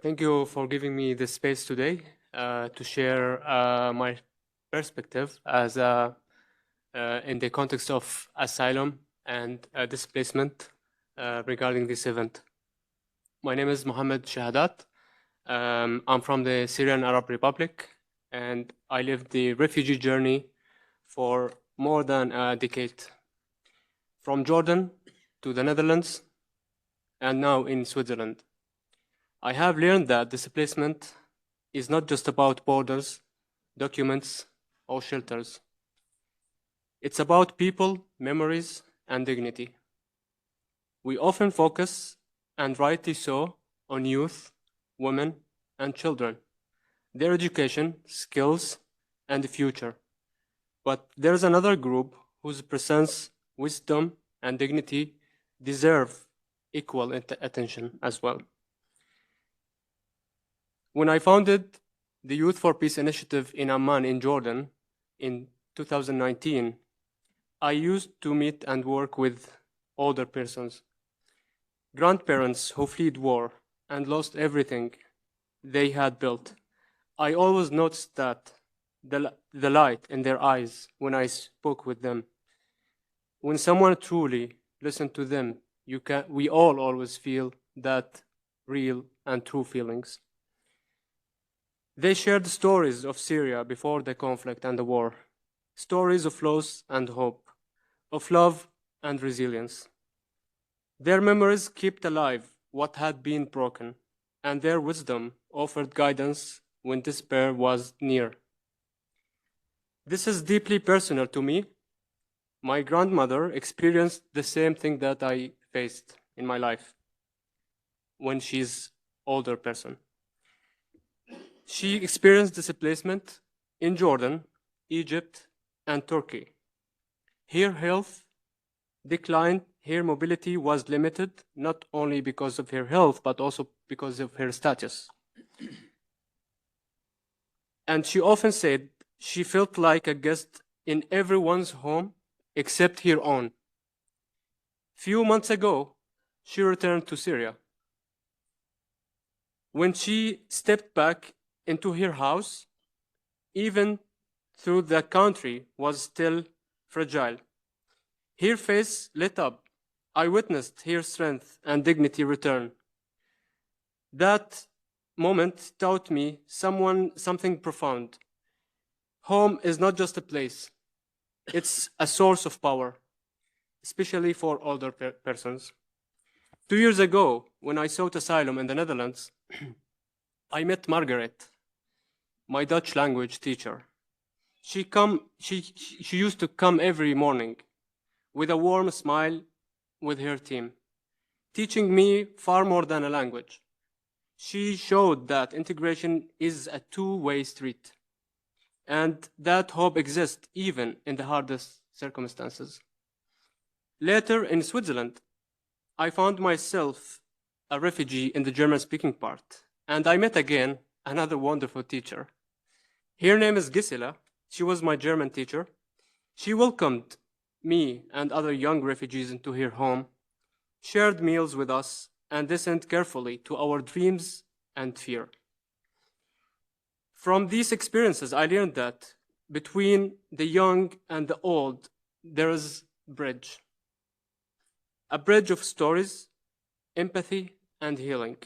Thank you for giving me this space today to share my perspective as in the context of asylum and displacement regarding this event. My name is Mohammad SHEHADAT. I'm from the Syrian Arab Republic, and I lived the refugee journey for more than a decade, from Jordan to the Netherlands, and now in Switzerland. I have learned that displacement is not just about borders, documents, or shelters. It's about people, memories, and dignity. We often focus, and rightly so, on youth, women, and children, their education, skills, and future. But there's another group whose presence, wisdom, and dignity deserve equal attention as well. When I founded the Youth for Peace initiative in Amman in Jordan in 2019, I used to meet and work with older persons, grandparents who fled war and lost everything they had built. I always noticed that the light in their eyes when I spoke with them. When someone truly listened to them, we all always feel that real and true feelings. They shared stories of Syria before the conflict and the war, stories of loss and hope, of love and resilience. Their memories kept alive what had been broken, and their wisdom offered guidance when despair was near. This is deeply personal to me. My grandmother experienced the same thing that I faced in my life when she's older person. She experienced displacement in Jordan, Egypt, and Turkey. Her health declined, her mobility was limited, not only because of her health, but also because of her status. And she often said she felt like a guest in everyone's home except her own. Few months ago, she returned to Syria. When she stepped back into her house, even though the country was still fragile, her face lit up. I witnessed her strength and dignity return. That moment taught me something profound. Home is not just a place, it's a source of power, especially for older persons. 2 years ago, when I sought asylum in the Netherlands, I met Margaret, my Dutch language teacher. She used to come every morning with a warm smile with her team, teaching me far more than a language. She showed that integration is a two-way street, and that hope exists even in the hardest circumstances. Later in Switzerland, I found myself a refugee in the German-speaking part, and I met again another wonderful teacher. Her name is Gisela. She was my German teacher. She welcomed me and other young refugees into her home, shared meals with us, and listened carefully to our dreams and fear. From these experiences, I learned that between the young and the old, there is a bridge of stories, empathy, and healing.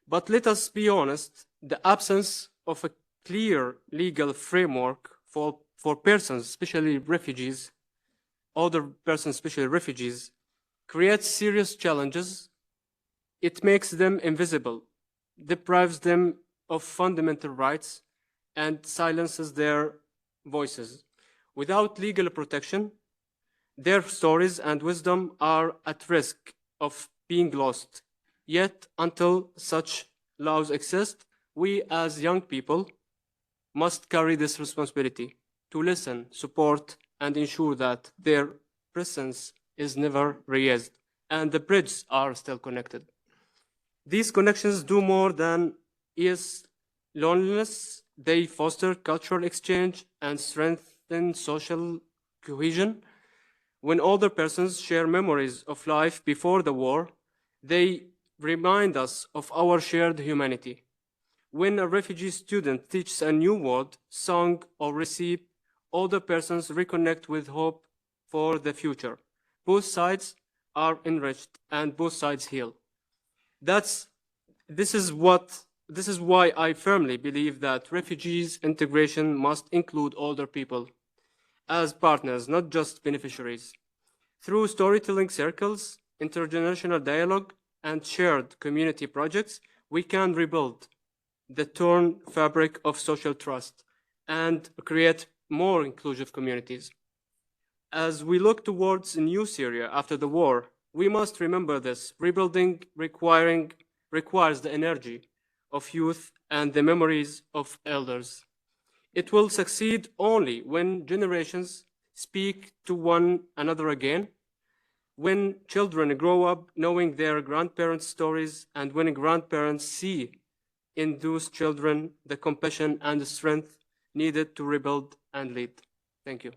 But let us be honest, the absence of a clear legal framework for persons, especially refugees, older persons, especially refugees, creates serious challenges. It makes them invisible, deprives them of fundamental rights, and silences their voices. Without legal protection, their stories and wisdom are at risk of being lost. Yet, until such laws exist, we as young people must carry this responsibility to listen, support, and ensure that their presence is never erased and the bridges are still connected. These connections do more than ease loneliness. They foster cultural exchange and strengthen social cohesion. When older persons share memories of life before the war, they remind us of our shared humanity. When a refugee student teaches a new word, song, or recipe, older persons reconnect with hope for the future. Both sides are enriched and both sides heal. This is why I firmly believe that refugees integration must include older people as partners, not just beneficiaries. Through storytelling circles, intergenerational dialogue, and shared community projects, we can rebuild the torn fabric of social trust and create more inclusive communities. As we look towards a new Syria after the war, we must remember this. Rebuilding requires the energy of youth and the memories of elders. It will succeed only when generations speak to one another again, when children grow up knowing their grandparents' stories, and when grandparents see in those children the compassion and the strength needed to rebuild and lead. Thank you.